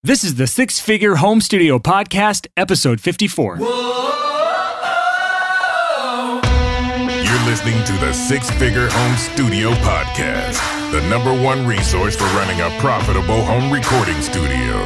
This is the Six Figure Home Studio Podcast, episode 54. You're listening to the Six Figure Home Studio Podcast, the #1 resource for running a profitable home recording studio.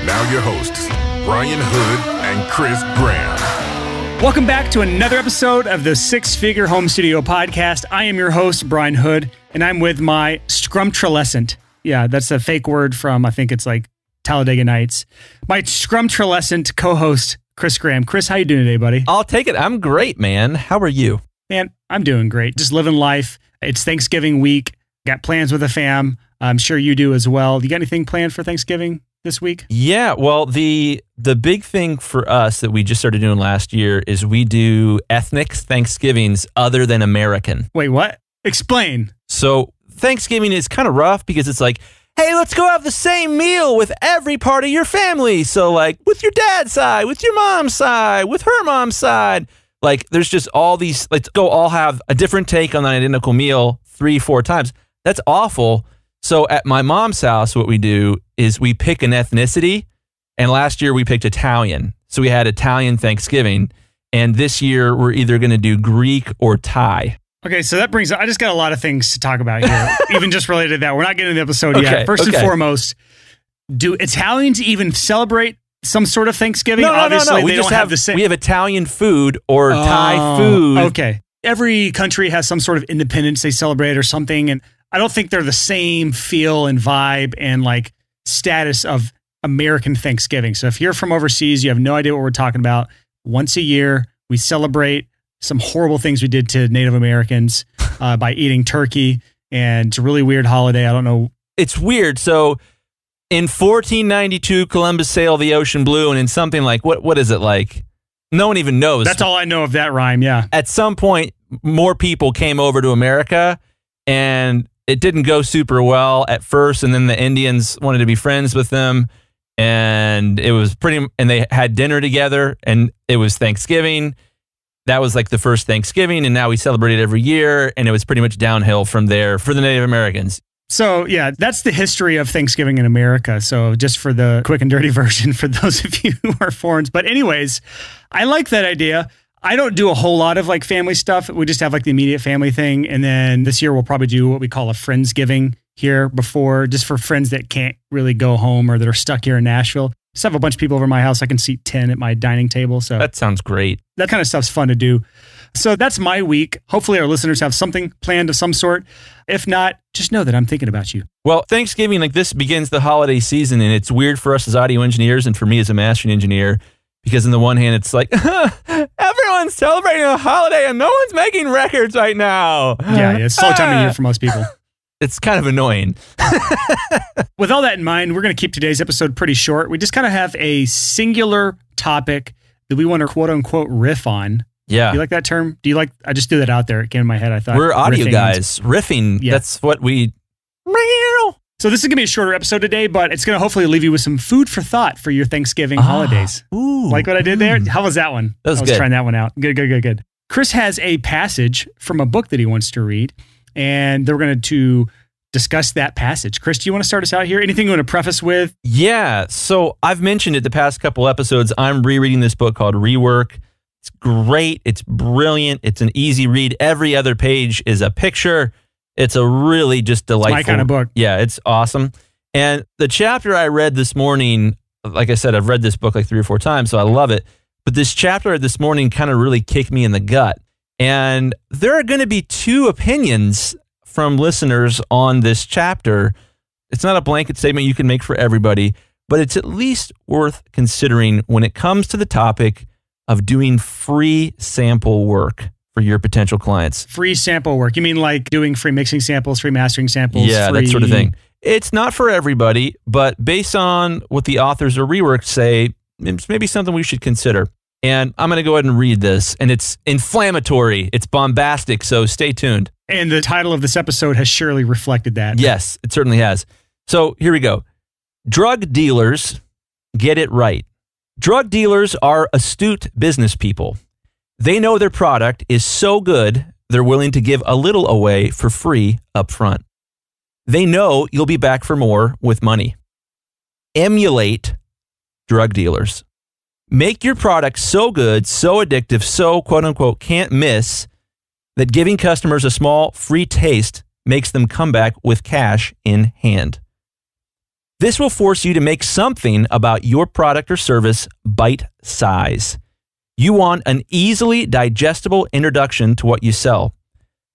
Now your hosts, Brian Hood and Chris Graham. Welcome back to another episode of the Six Figure Home Studio Podcast. I am your host, Brian Hood, and I'm with my scrumptulescent. Yeah, that's a fake word from, I think it's like Talladega Nights. My scrumptulescent co-host, Chris Graham. Chris, how you doing today, buddy? I'll take it. I'm great, man. How are you? Man, I'm doing great. Just living life. It's Thanksgiving week. Got plans with the fam. I'm sure you do as well. You got anything planned for Thanksgiving this week? Yeah, well, the big thing for us that we just started doing last year is we do ethnic Thanksgivings other than American. Wait, what? Explain. So Thanksgiving is kind of rough because it's like, hey, let's go have the same meal with every part of your family. So like with your dad's side, with your mom's side, with her mom's side. Like there's just all these, let's go all have a different take on an identical meal 3-4 times. That's awful. So at my mom's house, what we do is we pick an ethnicity. And last year we picked Italian. So we had Italian Thanksgiving. And this year we're either going to do Greek or Thai. Okay, so that brings, I just got a lot of things to talk about here, even just related to that. We're not getting to the episode yet. First and foremost, do Italians even celebrate some sort of Thanksgiving? No. Obviously, We they just don't have the same. We have Italian food or Thai food. Okay. Every country has some sort of independence they celebrate or something, and I don't think they're the same feel and vibe and like status of American Thanksgiving. So if you're from overseas, you have no idea what we're talking about. Once a year, we celebrate some horrible things we did to Native Americans by eating turkey, and it's a really weird holiday. I don't know. It's weird. So in 1492, Columbus sailed the ocean blue, and in something like, what is it like? No one even knows. That's all I know of that rhyme, yeah. At some point, more people came over to America, and it didn't go super well at first, and then the Indians wanted to be friends with them, and it was and they had dinner together, and it was Thanksgiving. That was like the first Thanksgiving, and now we celebrate it every year, and it was pretty much downhill from there for the Native Americans. So, yeah, that's the history of Thanksgiving in America. So just for the quick and dirty version for those of you who are foreigners. But anyways, I like that idea. I don't do a whole lot of like family stuff. We just have like the immediate family thing. And then this year we'll probably do what we call a Friendsgiving here just for friends that can't really go home or that are stuck here in Nashville. Just have a bunch of people over at my house. I can seat 10 at my dining table. So that sounds great. That kind of stuff's fun to do. So that's my week. Hopefully our listeners have something planned of some sort. If not, just know that I'm thinking about you. Well, Thanksgiving like this begins the holiday season, and it's weird for us as audio engineers and for me as a mastering engineer, because on the one hand, it's like, everyone's celebrating a holiday and no one's making records right now. Yeah, it's a slow time of year for most people. It's kind of annoying. With all that in mind, we're going to keep today's episode pretty short. We just kind of have a singular topic that we want to quote unquote riff on. Yeah. Do you like that term? Do you like, I just threw that out there. It came in my head. I thought we're audio guys. Riffing. Yeah. That's what we. So this is going to be a shorter episode today, but it's going to hopefully leave you with some food for thought for your Thanksgiving holidays. Ooh. Like what I did there? How was that one? That was I was good. Trying that one out. Good. Chris has a passage from a book that he wants to read, and they're going to discuss that passage. Chris, do you want to start us out here? Anything you want to preface with? Yeah. So I've mentioned it the past couple episodes. I'm rereading this book called Rework. It's great. It's brilliant. It's an easy read. Every other page is a picture. It's a really just delightful. It's my kind of book. Yeah, it's awesome. And the chapter I read this morning, like I said, I've read this book like 3 or 4 times, so I love it. But this chapter this morning kind of really kicked me in the gut. And there are going to be 2 opinions from listeners on this chapter. It's not a blanket statement you can make for everybody, but it's at least worth considering when it comes to the topic of doing free sample work for your potential clients. Free sample work. You mean like doing free mixing samples, free mastering samples? Yeah, that sort of thing. It's not for everybody, but based on what the authors of Rework say, it's maybe something we should consider. And I'm going to go ahead and read this, and it's inflammatory. It's bombastic, so stay tuned. And the title of this episode has surely reflected that. Yes, it certainly has. So here we go. Drug dealers get it right. Drug dealers are astute business people. They know their product is so good, they're willing to give a little away for free up front. They know you'll be back for more with money. emulate drug dealers. Make your product so good, so addictive, so quote unquote can't miss that giving customers a small free taste makes them come back with cash in hand. This will force you to make something about your product or service bite size. You want an easily digestible introduction to what you sell.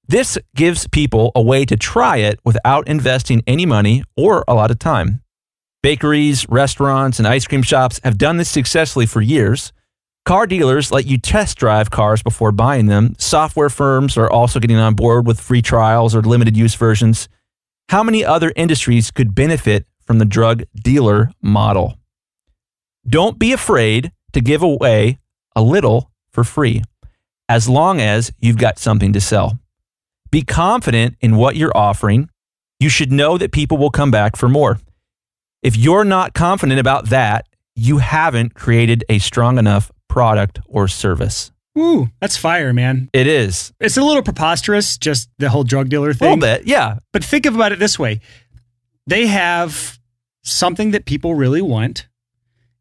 This gives people a way to try it without investing any money or a lot of time. Bakeries, restaurants, and ice cream shops have done this successfully for years. Car dealers let you test drive cars before buying them. Software firms are also getting on board with free trials or limited use versions. How many other industries could benefit from the drug dealer model? Don't be afraid to give away a little for free, as long as you've got something to sell. Be confident in what you're offering. You should know that people will come back for more. If you're not confident about that, you haven't created a strong enough product or service. Woo, that's fire, man. It is. It's a little preposterous, just the whole drug dealer thing. A little bit, yeah. But think about it this way. They have something that people really want.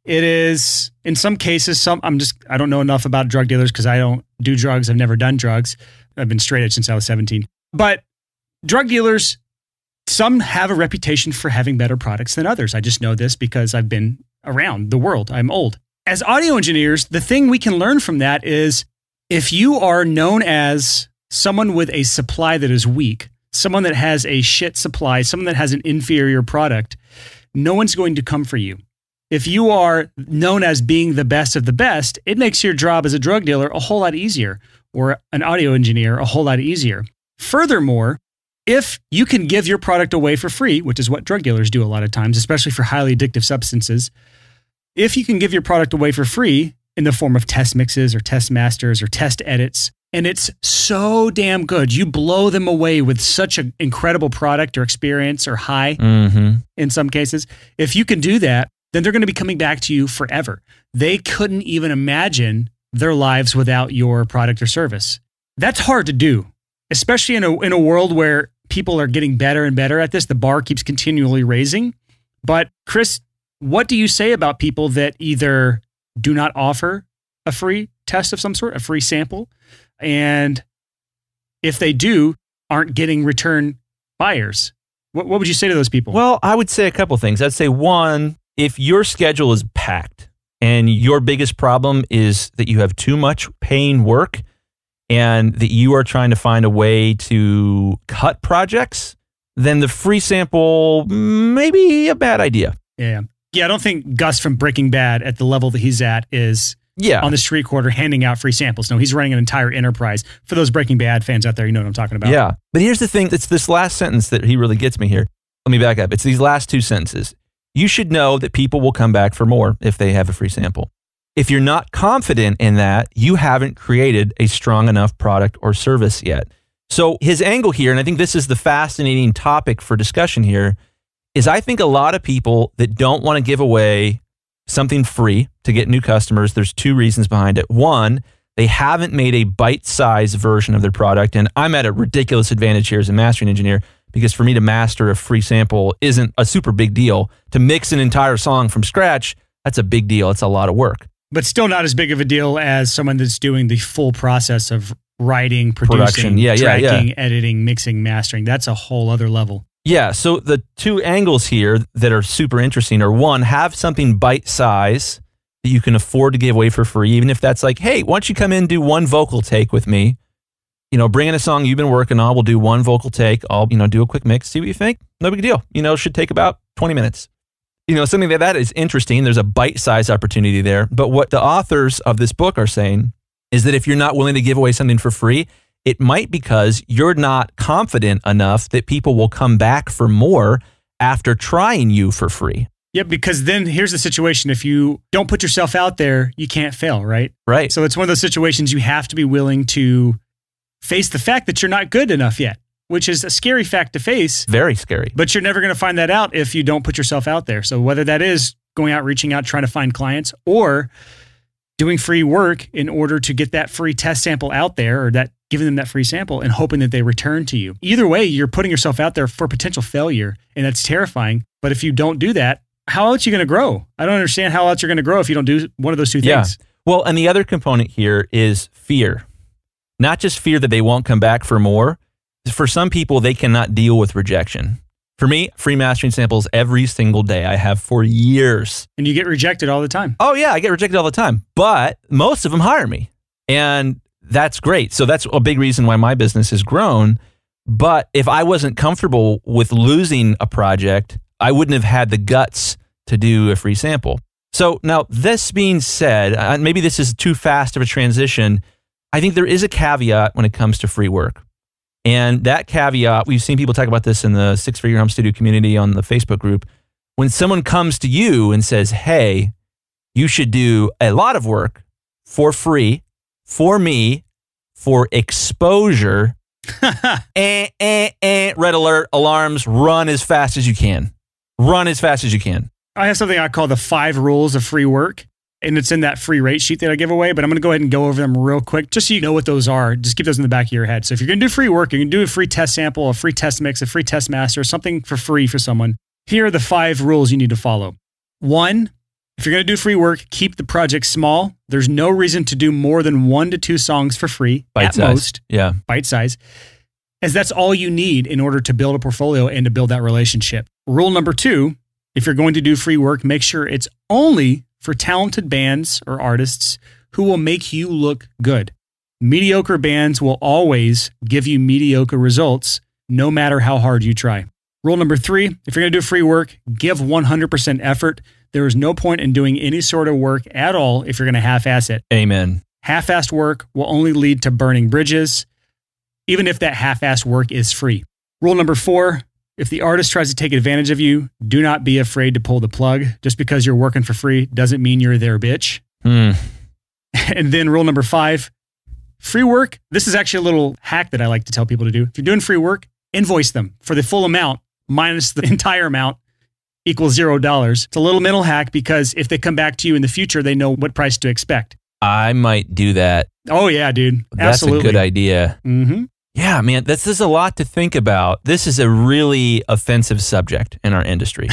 It is, in some cases, I don't know enough about drug dealers because I don't do drugs. I've never done drugs. I've been straight edge since I was 17. But drug dealers, some have a reputation for having better products than others. I just know this because I've been around the world. I'm old. As audio engineers, the thing we can learn from that is if you are known as someone with a supply that is weak, someone that has a shit supply, someone that has an inferior product, no one's going to come for you. If you are known as being the best of the best, it makes your job as a drug dealer a whole lot easier, or an audio engineer a whole lot easier. Furthermore, if you can give your product away for free, which is what drug dealers do a lot of times, especially for highly addictive substances, if you can give your product away for free in the form of test mixes or test masters or test edits, and it's so damn good, you blow them away with such an incredible product or experience or high in some cases. If you can do that, then they're going to be coming back to you forever. They couldn't even imagine their lives without your product or service. That's hard to do, especially in a world where people are getting better and better at this. The bar keeps continually raising. But Chris, what do you say about people that either do not offer a free test of some sort, a free sample, and if they do, aren't getting return buyers? What would you say to those people? Well, I would say a couple things. I'd say one, if your schedule is packed and your biggest problem is that you have too much paying work and that you are trying to find a way to cut projects, then the free sample may be a bad idea. Yeah. Yeah, I don't think Gus from Breaking Bad at the level that he's at is on the street corner handing out free samples. No, he's running an entire enterprise. For those Breaking Bad fans out there, you know what I'm talking about. Yeah. But here's the thing. It's this last sentence that he really gets me here. Let me back up. It's these last two sentences. You should know that people will come back for more if they have a free sample. If you're not confident in that, you haven't created a strong enough product or service yet. So his angle here, and I think this is the fascinating topic for discussion here, is I think a lot of people that don't want to give away something free to get new customers, there's two reasons behind it. One, they haven't made a bite-sized version of their product, and I'm at a ridiculous advantage here as a mastering engineer because for me to master a free sample isn't a super big deal. To mix an entire song from scratch, that's a big deal. It's a lot of work. But still not as big of a deal as someone that's doing the full process of writing, producing, tracking, editing, mixing, mastering. That's a whole other level. Yeah, so the two angles here that are super interesting are one, have something bite-size that you can afford to give away for free, even if that's like, hey, why don't you come in and do one vocal take with me? You know, bring in a song you've been working on, we'll do one vocal take, I'll, do a quick mix, see what you think. No big deal. It should take about 20 minutes. Something like that is interesting. There's a bite-sized opportunity there. But what the authors of this book are saying is that if you're not willing to give away something for free, it might because you're not confident enough that people will come back for more after trying you for free. Yeah, because then here's the situation. If you don't put yourself out there, you can't fail, right? Right. So it's one of those situations you have to be willing to face the fact that you're not good enough yet, which is a scary fact to face. Very scary. But you're never going to find that out if you don't put yourself out there. So whether that is going out, reaching out, trying to find clients, or doing free work in order to get that free test sample out there, or that giving them that free sample and hoping that they return to you. Either way, you're putting yourself out there for potential failure, and that's terrifying. But if you don't do that, how else are you going to grow? I don't understand how else you're going to grow if you don't do one of those two things. Well, and the other component here is fear. Not just fear that they won't come back for more. For some people, they cannot deal with rejection. For me, free mastering samples every single day. I have for years. And you get rejected all the time. Oh yeah, I get rejected all the time. But most of them hire me. And that's great. So that's a big reason why my business has grown. But if I wasn't comfortable with losing a project, I wouldn't have had the guts to do a free sample. So now this being said, maybe this is too fast of a transition. I think there is a caveat when it comes to free work. And that caveat, we've seen people talk about this in the Six Figure Home Studio community on the Facebook group. When someone comes to you and says, hey, you should do a lot of work for free, for me, for exposure, red alert, alarms, run as fast as you can. Run as fast as you can. I have something I call the 5 rules of free work. And it's in that free rate sheet that I give away, but I'm going to go ahead and go over them real quick just so you know what those are. Just keep those in the back of your head. So if you're going to do free work, you're going to do a free test sample, a free test mix, a free test master, something for free for someone. Here are the 5 rules you need to follow. 1, if you're going to do free work, keep the project small. There's no reason to do more than 1 to 2 songs for free at most. Yeah. Bite size. As that's all you need in order to build a portfolio and to build that relationship. Rule number 2, if you're going to do free work, make sure it's only for talented bands or artists who will make you look good. Mediocre bands will always give you mediocre results, no matter how hard you try. Rule number 3, if you're going to do free work, give 100% effort. There is no point in doing any sort of work at all if you're going to half-ass it. Amen. Half-assed work will only lead to burning bridges, even if that half-assed work is free. Rule number 4, if the artist tries to take advantage of you, do not be afraid to pull the plug. Just because you're working for free doesn't mean you're their bitch. And then rule number 5, free work. This is actually a little hack that I like to tell people to do. If you're doing free work, invoice them for the full amount minus the entire amount equals $0. It's a little mental hack because if they come back to you in the future, they know what price to expect. I might do that. Oh yeah, dude. That's Absolutely. a good idea. Mm-hmm. Yeah, man, this is a lot to think about. This is a really offensive subject in our industry.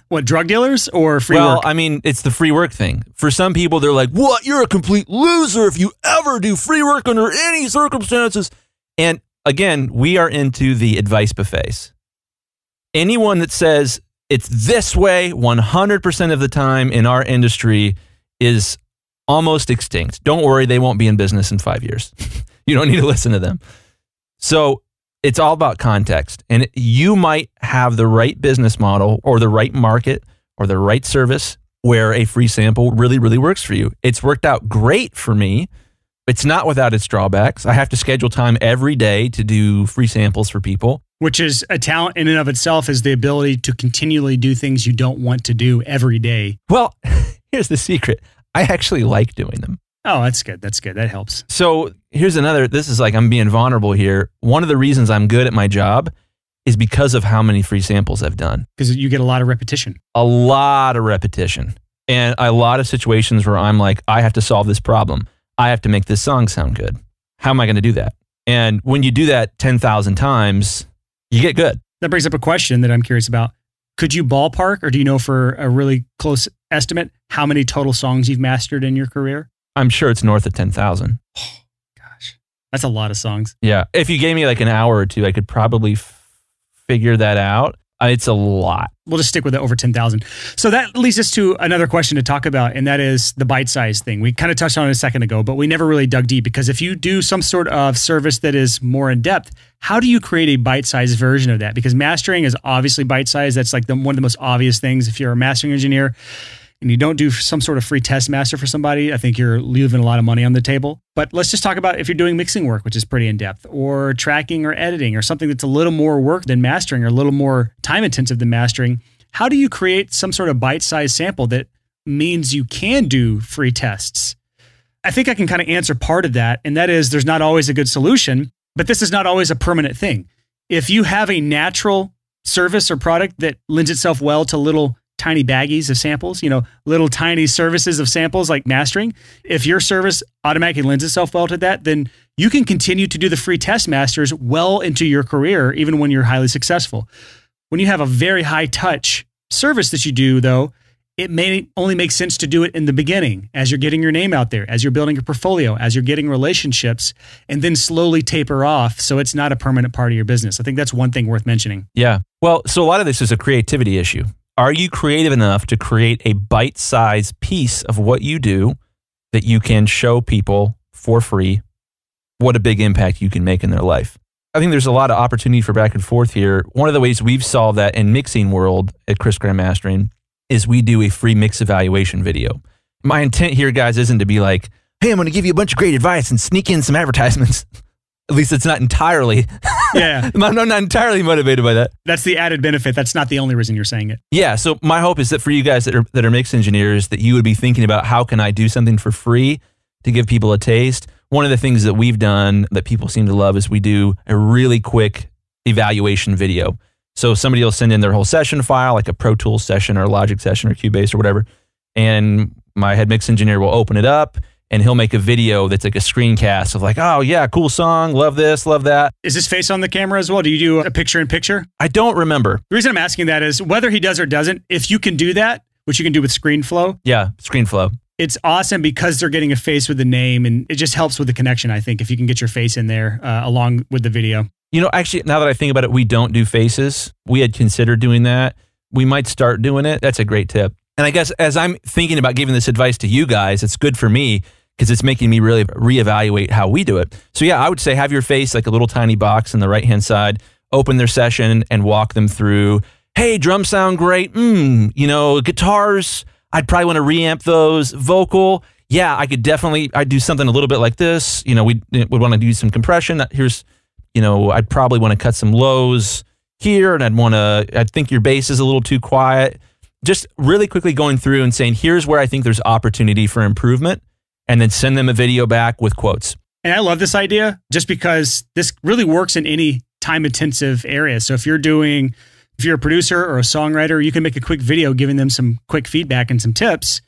What, drug dealers or free work? Well, I mean, it's the free work thing. For some people, they're like, what? You're a complete loser if you ever do free work under any circumstances. And again, we are into the advice buffets. Anyone that says it's this way 100% of the time in our industry is almost extinct. Don't worry, they won't be in business in 5 years. You don't need to listen to them. So it's all about context, and you might have the right business model or the right market or the right service where a free sample really, really works for you. It's worked out great for me. It's not without its drawbacks. I have to schedule time every day to do free samples for people. Which is a talent in and of itself, is the ability to continually do things you don't want to do every day. Well, here's the secret. I actually like doing them. Oh, that's good. That's good. That helps. So here's another, this is like I'm being vulnerable here. One of the reasons I'm good at my job is because of how many free samples I've done. Because you get a lot of repetition. A lot of repetition. And a lot of situations where I'm like, I have to solve this problem. I have to make this song sound good. How am I going to do that? And when you do that 10,000 times, you get good. That brings up a question that I'm curious about. Could you ballpark, or do you know for a really close estimate, how many total songs you've mastered in your career? I'm sure it's north of 10,000. Oh, gosh. That's a lot of songs. Yeah. If you gave me like an hour or two, I could probably figure that out. It's a lot. We'll just stick with it over 10,000. So that leads us to another question to talk about, and that is the bite size thing. We kind of touched on it a second ago, but we never really dug deep, because if you do some sort of service that is more in depth, how do you create a bite size version of that? Because mastering is obviously bite size. That's like one of the most obvious things. If you're a mastering engineer and you don't do some sort of free test master for somebody, I think you're leaving a lot of money on the table. But let's just talk about if you're doing mixing work, which is pretty in depth, or tracking or editing, or something that's a little more work than mastering, or a little more time intensive than mastering. How do you create some sort of bite-sized sample that means you can do free tests? I think I can kind of answer part of that, and that is there's not always a good solution, but this is not always a permanent thing. If you have a natural service or product that lends itself well to little tiny baggies of samples, little tiny services of samples like mastering, if your service automatically lends itself well to that, then you can continue to do the free test masters well into your career, even when you're highly successful. When you have a very high touch service that you do, though, it may only make sense to do it in the beginning as you're getting your name out there, as you're building your portfolio, as you're getting relationships, and then slowly taper off so it's not a permanent part of your business. I think that's one thing worth mentioning. Yeah. Well, so a lot of this is a creativity issue. Are you creative enough to create a bite-sized piece of what you do that you can show people for free what a big impact you can make in their life? I think there's a lot of opportunity for back and forth here. One of the ways we've solved that in mixing world at Chris Graham Mastering is we do a free mix evaluation video. My intent here, guys, isn't to be like, hey, I'm going to give you a bunch of great advice and sneak in some advertisements. At least it's not entirely. Yeah. I'm not entirely motivated by that. That's the added benefit. That's not the only reason you're saying it. Yeah. So my hope is that for you guys that are mix engineers, that you would be thinking about how can I do something for free to give people a taste. One of the things that we've done that people seem to love is we do a really quick evaluation video. So somebody will send in their whole session file, like a Pro Tools session or a Logic session or Cubase or whatever. And my head mix engineer will open it up and he'll make a video that's like a screencast of like, oh yeah, cool song, love this, love that. Is this face on the camera as well? Do you do a picture-in-picture? I don't remember. The reason I'm asking that is whether he does or doesn't, if you can do that, which you can do with ScreenFlow. Yeah, ScreenFlow. It's awesome because they're getting a face with the name and it just helps with the connection, I think, if you can get your face in there along with the video. You know, actually, now that I think about it, we don't do faces. We had considered doing that. We might start doing it. That's a great tip. And I guess as I'm thinking about giving this advice to you guys, it's good for me because it's making me really reevaluate how we do it. So yeah, I would say have your face like a little tiny box on the right-hand side, open their session and walk them through, hey, drums sound great. You know, guitars, I'd probably want to reamp those. Vocal, yeah, I'd do something a little bit like this. You know, we would want to do some compression. I'd probably want to cut some lows here, and I'd think your bass is a little too quiet. Just really quickly going through and saying, here's where I think there's opportunity for improvement, and then send them a video back with quotes. And I love this idea just because this really works in any time-intensive area. So if you're a producer or a songwriter, you can make a quick video giving them some quick feedback and some tips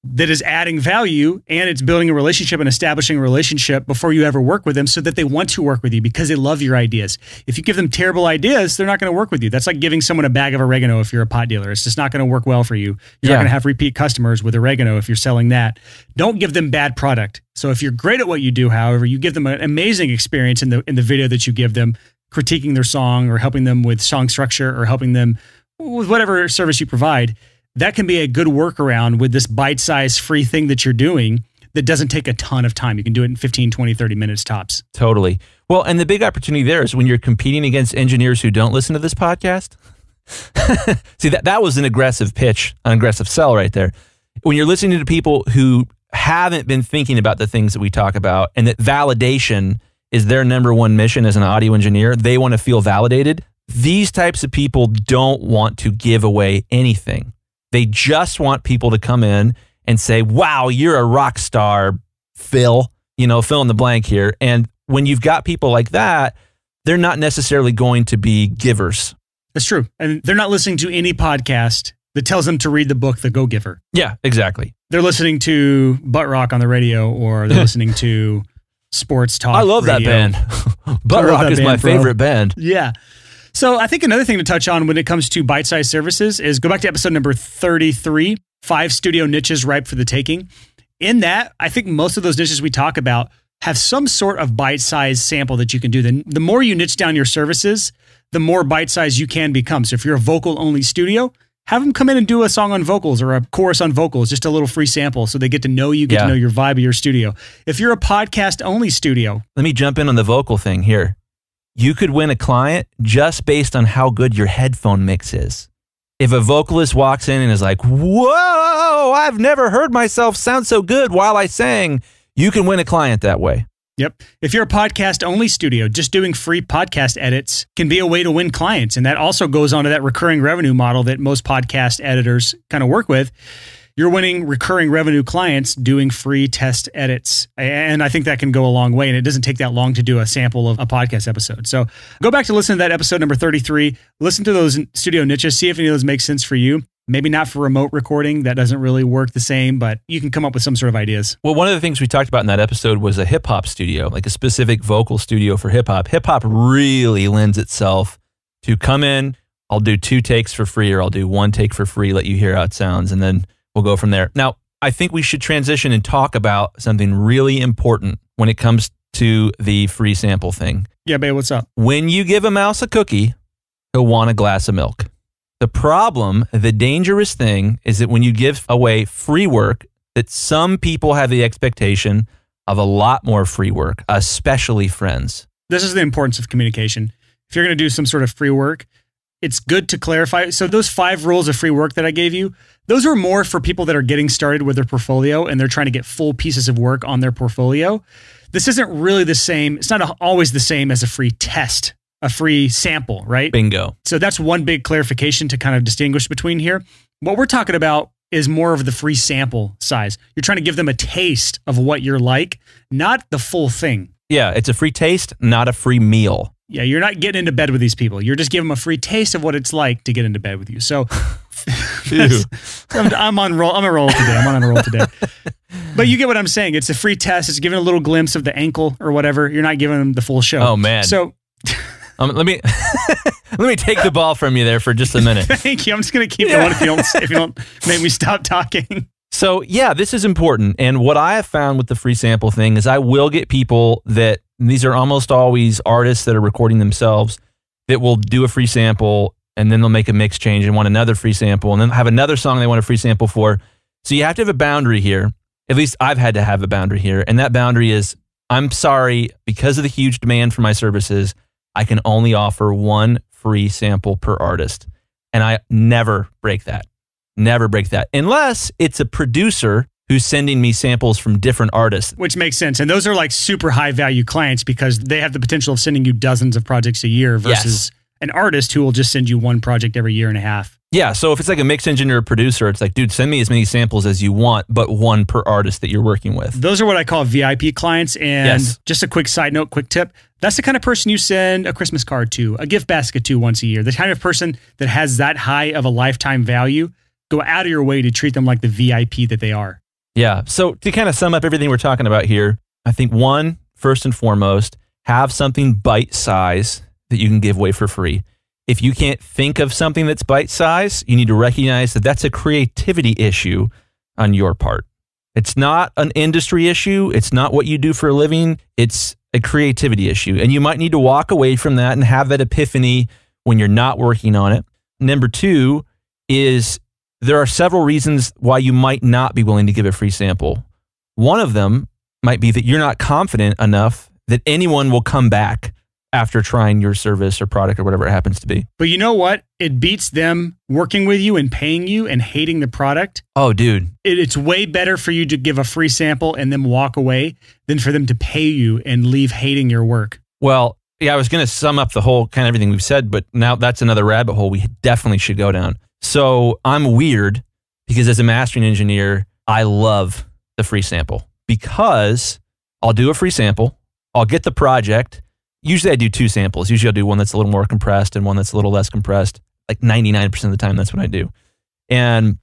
that is adding value, and it's building a relationship and establishing a relationship before you ever work with them so that they want to work with you because they love your ideas. If you give them terrible ideas, they're not going to work with you. That's like giving someone a bag of oregano if you're a pot dealer. It's just not going to work well for you. You're not going to have repeat customers with oregano if you're selling that. Don't give them bad product. So if you're great at what you do, however, you give them an amazing experience in the video that you give them, critiquing their song or helping them with song structure or helping them with whatever service you provide. That can be a good workaround with this bite-sized free thing that you're doing that doesn't take a ton of time. You can do it in 15, 20, 30 minutes tops. Totally. Well, and the big opportunity there is when you're competing against engineers who don't listen to this podcast. See, that was an aggressive pitch, an aggressive sell right there. When you're listening to people who haven't been thinking about the things that we talk about and that validation is their number one mission as an audio engineer, they want to feel validated. These types of people don't want to give away anything. They just want people to come in and say, wow, you're a rock star, Phil, fill in the blank here. And when you've got people like that, they're not necessarily going to be givers. That's true. And they're not listening to any podcast that tells them to read the book, The Go-Giver. Yeah, exactly. They're listening to butt rock on the radio, or they're listening to sports talk. I love radio. that band. Butt rock is my favorite band. Yeah. So I think another thing to touch on when it comes to bite-sized services is go back to episode number 33, 5 studio niches ripe for the taking. In that, I think most of those niches we talk about have some sort of bite-sized sample that you can do. The more you niche down your services, the more bite-sized you can become. So if you're a vocal-only studio, have them come in and do a song on vocals or a chorus on vocals, just a little free sample so they get to know you, get to know your vibe of your studio. If you're a podcast-only studio. Let me jump in on the vocal thing here. You could win a client just based on how good your headphone mix is. If a vocalist walks in and is like, whoa, I've never heard myself sound so good while I sang, you can win a client that way. Yep. If you're a podcast-only studio, just doing free podcast edits can be a way to win clients. And that also goes on to that recurring revenue model that most podcast editors kind of work with. You're winning recurring revenue clients doing free test edits. And I think that can go a long way. And it doesn't take that long to do a sample of a podcast episode. So go back to listen to that episode number 33. Listen to those studio niches. See if any of those make sense for you. Maybe not for remote recording. That doesn't really work the same, but you can come up with some sort of ideas. Well, one of the things we talked about in that episode was a hip hop studio, like a specific vocal studio for hip hop. Hip hop really lends itself to come in I'll do 2 takes for free, or I'll do 1 take for free, let you hear how it sounds, and then we'll go from there. Now, I think we should transition and talk about something really important when it comes to the free sample thing. Yeah, babe, what's up? When you give a mouse a cookie, he'll want a glass of milk. The problem, the dangerous thing, is that when you give away free work, that some people have the expectation of a lot more free work, especially friends. This is the importance of communication. If you're going to do some sort of free work, it's good to clarify. So those 5 rules of free work that I gave you, those are more for people that are getting started with their portfolio and they're trying to get full pieces of work on their portfolio. This isn't really the same. It's not always the same as a free test, a free sample, right? Bingo. So that's one big clarification to kind of distinguish between here. What we're talking about is more of the free sample size. You're trying to give them a taste of what you're like, not the full thing. Yeah, it's a free taste, not a free meal. Yeah, you're not getting into bed with these people. You're just giving them a free taste of what it's like to get into bed with you. So I'm on roll. I'm on a roll today. I'm on a roll today. But you get what I'm saying. It's a free test. It's giving a little glimpse of the ankle or whatever. You're not giving them the full show. Oh man. So let me take the ball from you there for just a minute. Thank you. I'm just gonna keep going if you don't make me stop talking. So yeah, this is important. And what I have found with the free sample thing is I will get people that, these are almost always artists that are recording themselves, that will do a free sample and then they'll make a mix change and want another free sample and then have another song they want a free sample for. So you have to have a boundary here. At least I've had to have a boundary here. And that boundary is, I'm sorry, because of the huge demand for my services, I can only offer 1 free sample per artist. And I never break that. Never break that. Unless it's a producer who's sending me samples from different artists. Which makes sense. And those are like super high value clients because they have the potential of sending you dozens of projects a year versus an artist who will just send you 1 project every year and a half. Yeah. So if it's like a mix engineer or producer, it's like, dude, send me as many samples as you want, but 1 per artist that you're working with. Those are what I call VIP clients. And just a quick side note, quick tip. That's the kind of person you send a Christmas card to, a gift basket to once a year. The kind of person that has that high of a lifetime value, go out of your way to treat them like the VIP that they are. Yeah. So to kind of sum up everything we're talking about here, I think 1, first and foremost, have something bite size that you can give away for free. If you can't think of something that's bite size, you need to recognize that that's a creativity issue on your part. It's not an industry issue. It's not what you do for a living. It's a creativity issue. And you might need to walk away from that and have that epiphany when you're not working on it. Number 2 is, there are several reasons why you might not be willing to give a free sample. One of them might be that you're not confident enough that anyone will come back after trying your service or product or whatever it happens to be. But you know what? It beats them working with you and paying you and hating the product. Oh, dude. It's way better for you to give a free sample and then walk away than for them to pay you and leave hating your work. Well, yeah, I was going to sum up the whole kind of everything we've said, but now that's another rabbit hole we definitely should go down. So I'm weird because as a mastering engineer, I love the free sample because I'll do a free sample. I'll get the project. Usually I do 2 samples. Usually I'll do one that's a little more compressed and one that's a little less compressed. Like 99% of the time, that's what I do. And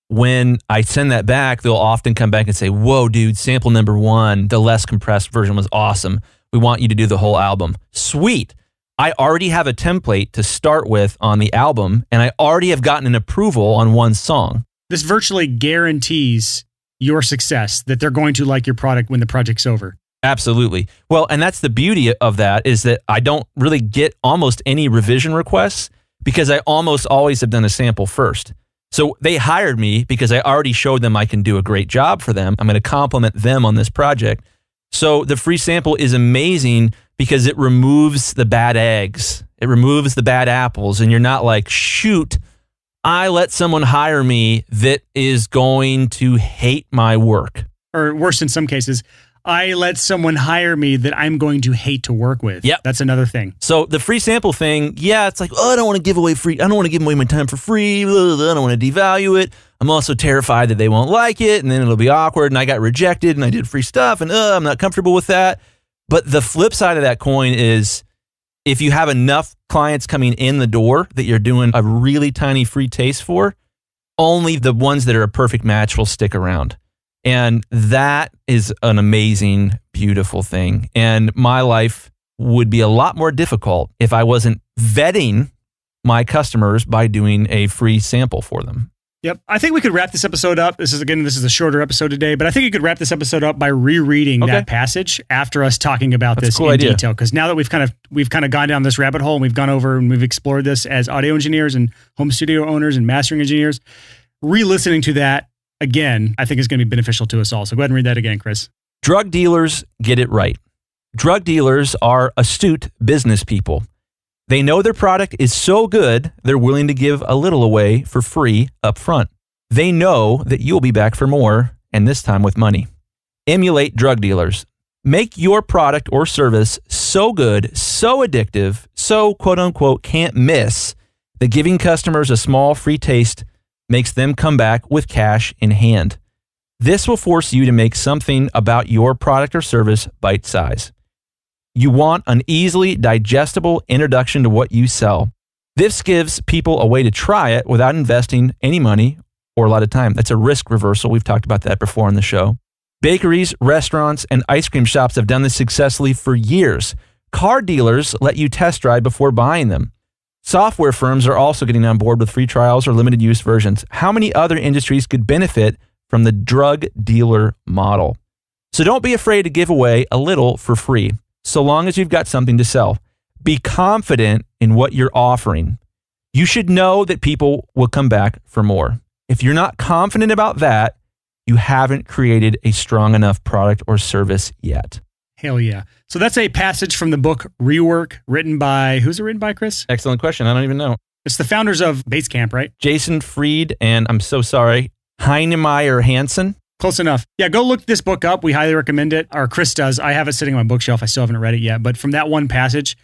when I send that back, they'll often come back and say, whoa, dude, sample number 1, the less compressed version was awesome. We want you to do the whole album. Sweet. I already have a template to start with on the album, and I already have gotten an approval on 1 song. This virtually guarantees your success, that they're going to like your product when the project's over. Absolutely. Well, and that's the beauty of that, is that I don't really get almost any revision requests because I almost always have done a sample first. So they hired me because I already showed them I can do a great job for them. I'm going to compliment them on this project. So the free sample is amazing because it removes the bad eggs. It removes the bad apples. And you're not like, shoot, I let someone hire me that is going to hate my work. Or worse in some cases, I let someone hire me that I'm going to hate to work with. Yep. That's another thing. So the free sample thing, yeah, it's like, oh, I don't want to give away free. I don't want to give away my time for free. I don't want to devalue it. I'm also terrified that they won't like it and then it'll be awkward and I got rejected and I did free stuff and I'm not comfortable with that. But the flip side of that coin is if you have enough clients coming in the door that you're doing a really tiny free taste for, only the ones that are a perfect match will stick around. And that is an amazing, beautiful thing. And my life would be a lot more difficult if I wasn't vetting my customers by doing a free sample for them. Yep. I think we could wrap this episode up. This is a shorter episode today, but I think you could wrap this episode up by rereading that passage after us talking about this in detail. Because now that we've kind of gone down this rabbit hole and we've gone over and we've explored this as audio engineers and home studio owners and mastering engineers, re-listening to that again, I think is going to be beneficial to us all. So go ahead and read that again, Chris. Drug dealers get it right. Drug dealers are astute business people. They know their product is so good, they're willing to give a little away for free up front. They know that you'll be back for more, and this time with money. Emulate drug dealers. Make your product or service so good, so addictive, so quote unquote can't miss, that giving customers a small free taste makes them come back with cash in hand. This will force you to make something about your product or service bite-size. You want an easily digestible introduction to what you sell. This gives people a way to try it without investing any money or a lot of time. That's a risk reversal. We've talked about that before on the show. Bakeries, restaurants, and ice cream shops have done this successfully for years. Car dealers let you test drive before buying them. Software firms are also getting on board with free trials or limited use versions. How many other industries could benefit from the drug dealer model? So don't be afraid to give away a little for free, so long as you've got something to sell. Be confident in what you're offering. You should know that people will come back for more. If you're not confident about that, you haven't created a strong enough product or service yet. Hell yeah. So that's a passage from the book Rework, written by, who's it written by, Chris? Excellent question. I don't even know. It's the founders of Basecamp, right? Jason Fried and, I'm so sorry, Heinemeier Hansen. Close enough. Yeah, go look this book up. We highly recommend it. Or Chris does. I have it sitting on my bookshelf. I still haven't read it yet. But from that one passage,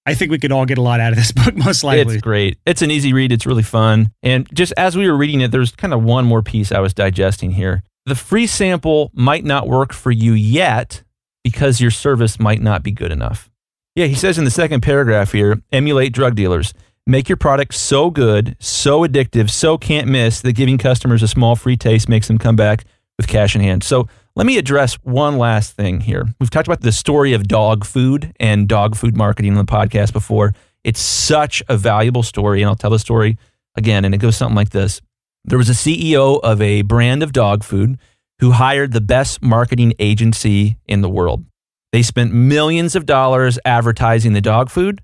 I think we could all get a lot out of this book, most likely. It's great. It's an easy read. It's really fun. And just as we were reading it, there's kind of one more piece I was digesting here. The free sample might not work for you yet because your service might not be good enough. Yeah, he says in the second paragraph here, emulate drug dealers. Make your product so good, so addictive, so can't miss that giving customers a small free taste makes them come back with cash in hand. So let me address one last thing here. We've talked about the story of dog food and dog food marketing on the podcast before. It's such a valuable story, and I'll tell the story again, and it goes something like this. There was a CEO of a brand of dog food who hired the best marketing agency in the world. They spent millions of dollars advertising the dog food,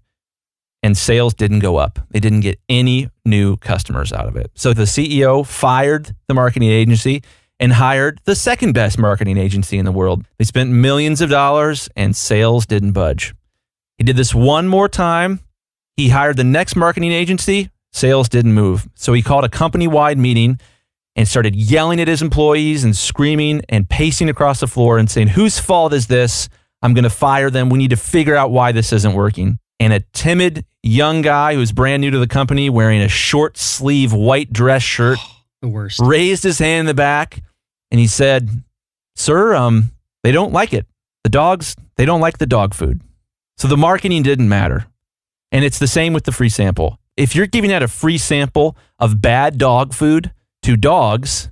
and sales didn't go up. They didn't get any new customers out of it. So the CEO fired the marketing agency and hired the second best marketing agency in the world. They spent millions of dollars and sales didn't budge. He did this one more time. He hired the next marketing agency. Sales didn't move. So he called a company-wide meeting and started yelling at his employees and screaming and pacing across the floor and saying, whose fault is this? I'm going to fire them. We need to figure out why this isn't working. And a timid young guy who's brand new to the company wearing a short sleeve white dress shirt the worst raised his hand in the back and he said, sir, they don't like it. The dogs, they don't like the dog food. So the marketing didn't matter. And it's the same with the free sample. If you're giving out a free sample of bad dog food to dogs,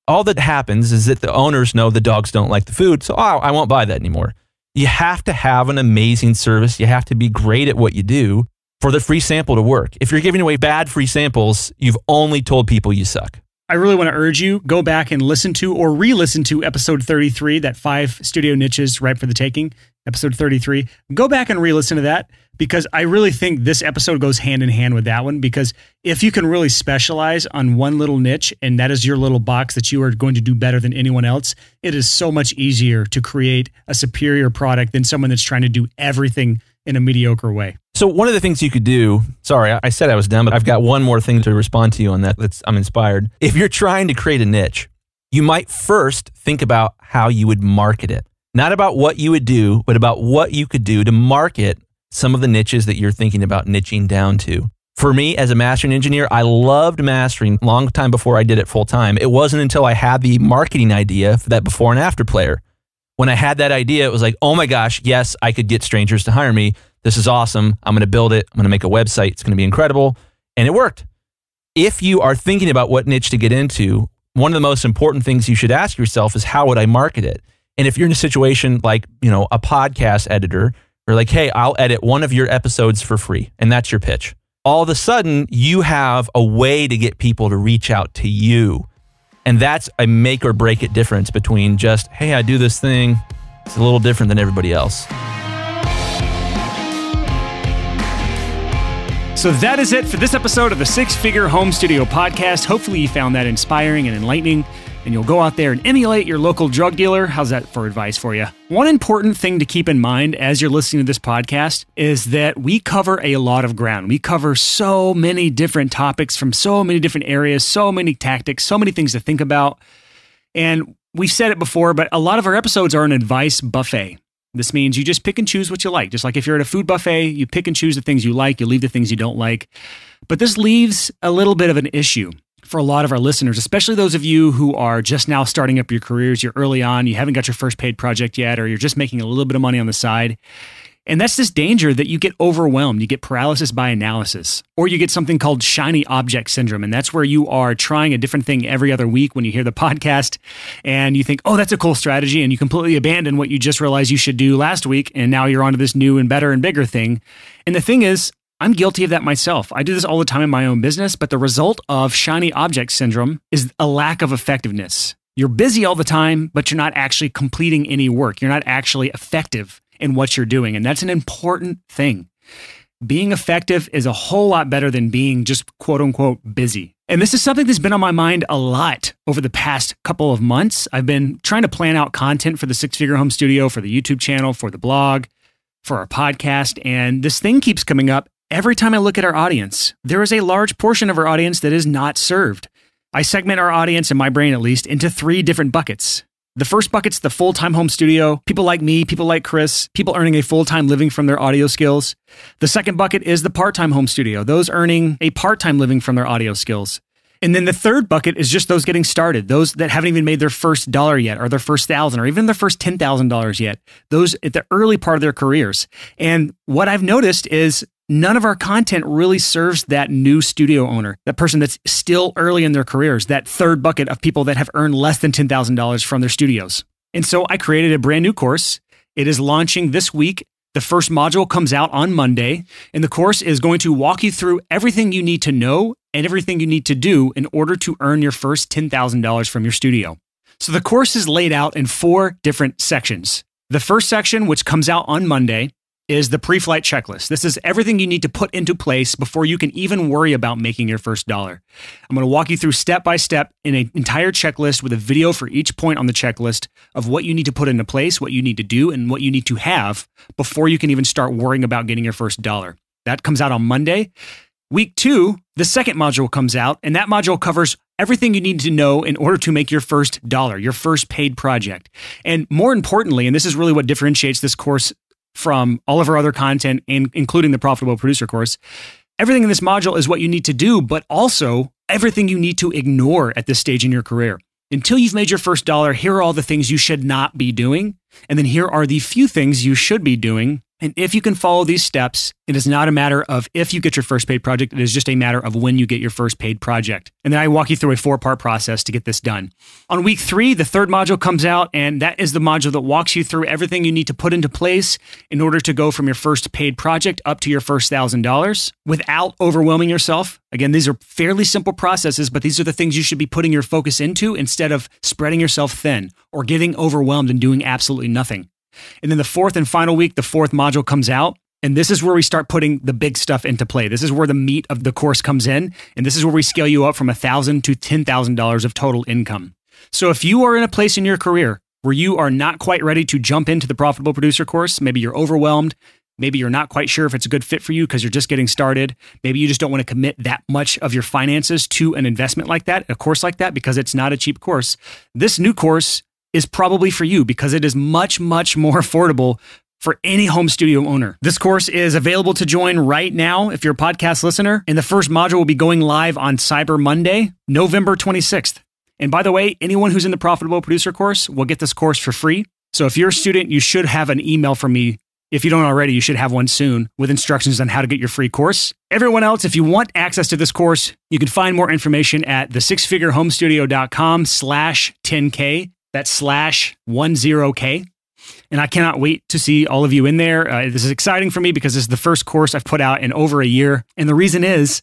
all that happens is that the owners know the dogs don't like the food, so I won't buy that anymore. You have to have an amazing service. You have to be great at what you do for the free sample to work. If you're giving away bad free samples, you've only told people you suck. I really want to urge you, go back and listen to or re-listen to episode 33, that 5 studio niches ripe for the taking, episode 33. Go back and re-listen to that, because I really think this episode goes hand in hand with that one, because if you can really specialize on one little niche and that is your little box that you are going to do better than anyone else, it is so much easier to create a superior product than someone that's trying to do everything in a mediocre way. So one of the things you could do, sorry, I said I was done, but I've got one more thing to respond to you on that. I'm inspired. If you're trying to create a niche, you might first think about how you would market it. Not about what you would do, but about what you could do to market some of the niches that you're thinking about niching down to. For me, as a mastering engineer, I loved mastering long time before I did it full time. It wasn't until I had the marketing idea for that before and after player. When I had that idea, it was like, oh my gosh, yes, I could get strangers to hire me. This is awesome. I'm going to build it. I'm going to make a website. It's going to be incredible. And it worked. If you are thinking about what niche to get into, one of the most important things you should ask yourself is, how would I market it? And if you're in a situation like, a podcast editor, or like, hey, I'll edit one of your episodes for free, and that's your pitch. all of a sudden you have a way to get people to reach out to you. And that's a make or break it difference between just, hey, I do this thing. It's a little different than everybody else. So that is it for this episode of the Six Figure Home Studio Podcast. Hopefully you found that inspiring and enlightening, and you'll go out there and emulate your local drug dealer. How's that for advice for you? One important thing to keep in mind as you're listening to this podcast is that we cover a lot of ground. We cover so many different topics from so many different areas, so many tactics, so many things to think about. And we've said it before, but a lot of our episodes are an advice buffet. This means you just pick and choose what you like. Just like if you're at a food buffet, you pick and choose the things you like, you leave the things you don't like. But this leaves a little bit of an issue for a lot of our listeners, especially those of you who are just now starting up your careers. You're early on, you haven't got your first paid project yet, or you're just making a little bit of money on the side. And that's this danger that you get overwhelmed. You get paralysis by analysis, or you get something called shiny object syndrome. And that's where you are trying a different thing every other week when you hear the podcast and you think, oh, that's a cool strategy. And you completely abandon what you just realized you should do last week. And now you're onto this new and better and bigger thing. And the thing is, I'm guilty of that myself. I do this all the time in my own business, but the result of shiny object syndrome is a lack of effectiveness. You're busy all the time, but you're not actually completing any work. You're not actually effective in what you're doing. And that's an important thing. Being effective is a whole lot better than being just quote unquote busy. And this is something that's been on my mind a lot over the past couple of months. I've been trying to plan out content for the Six Figure Home Studio, for the YouTube channel, for the blog, for our podcast. And this thing keeps coming up every time I look at our audience. There is a large portion of our audience that is not served. I segment our audience, in my brain at least, into 3 different buckets. The first bucket's the full-time home studio, people like me, people like Chris, people earning a full-time living from their audio skills. The second bucket is the part-time home studio, those earning a part-time living from their audio skills. And then the third bucket is just those getting started, those that haven't even made their first dollar yet, or their first $1,000, or even their first $10,000 yet, those at the early part of their careers. And what I've noticed is none of our content really serves that new studio owner, that person that's still early in their careers, that third bucket of people that have earned less than $10,000 from their studios. And so I created a brand new course. It is launching this week. The first module comes out on Monday, and the course is going to walk you through everything you need to know and everything you need to do in order to earn your first $10,000 from your studio. So the course is laid out in 4 different sections. The first section, which comes out on Monday, is the pre-flight checklist. This is everything you need to put into place before you can even worry about making your first dollar. I'm going to walk you through step by step in an entire checklist with a video for each point on the checklist of what you need to put into place, what you need to do, and what you need to have before you can even start worrying about getting your first dollar. That comes out on Monday. Week 2, the second module comes out, and that module covers everything you need to know in order to make your first dollar, your first paid project. And more importantly, and this is really what differentiates this course from all of our other content, including the Profitable Producer course, everything in this module is what you need to do, but also everything you need to ignore at this stage in your career. Until you've made your first dollar, here are all the things you should not be doing. And then here are the few things you should be doing. And if you can follow these steps, it is not a matter of if you get your first paid project, it is just a matter of when you get your first paid project. And then I walk you through a 4-part process to get this done. On week 3, the third module comes out, and that is the module that walks you through everything you need to put into place in order to go from your first paid project up to your first $1,000 without overwhelming yourself. Again, these are fairly simple processes, but these are the things you should be putting your focus into instead of spreading yourself thin or getting overwhelmed and doing absolutely nothing. And then the 4th and final week, the 4th module comes out, and this is where we start putting the big stuff into play. This is where the meat of the course comes in, and this is where we scale you up from $1,000 to $10,000 of total income. So if you are in a place in your career where you are not quite ready to jump into the Profitable Producer course, maybe you're overwhelmed, maybe you're not quite sure if it's a good fit for you because you're just getting started, maybe you just don't want to commit that much of your finances to an investment like that, a course like that, because it's not a cheap course, this new course is probably for you because it is much, much more affordable for any home studio owner. This course is available to join right now if you're a podcast listener, and the first module will be going live on Cyber Monday, November 26th. And by the way, anyone who's in the Profitable Producer course will get this course for free. So if you're a student, you should have an email from me. If you don't already, you should have one soon with instructions on how to get your free course. Everyone else, if you want access to this course, you can find more information at thesixfigurehomestudio.com/10K. That's /10K. And I cannot wait to see all of you in there. This is exciting for me because this is the first course I've put out in over a year. And the reason is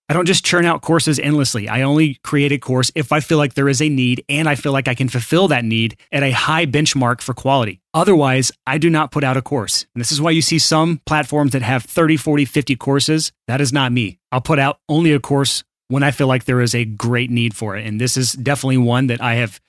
I don't just churn out courses endlessly. I only create a course if I feel like there is a need and I feel like I can fulfill that need at a high benchmark for quality. Otherwise, I do not put out a course. And this is why you see some platforms that have 30, 40, 50 courses. That is not me. I'll put out only a course when I feel like there is a great need for it. And this is definitely one that I have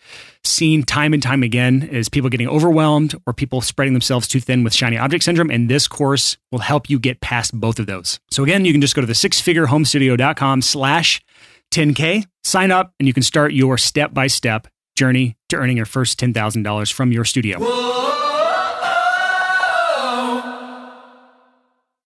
seen time and time again is people getting overwhelmed or people spreading themselves too thin with shiny object syndrome. And this course will help you get past both of those. So again, you can just go to the sixfigurehomestudio.com/10K, sign up, and you can start your step-by-step journey to earning your first $10,000 from your studio. Whoa.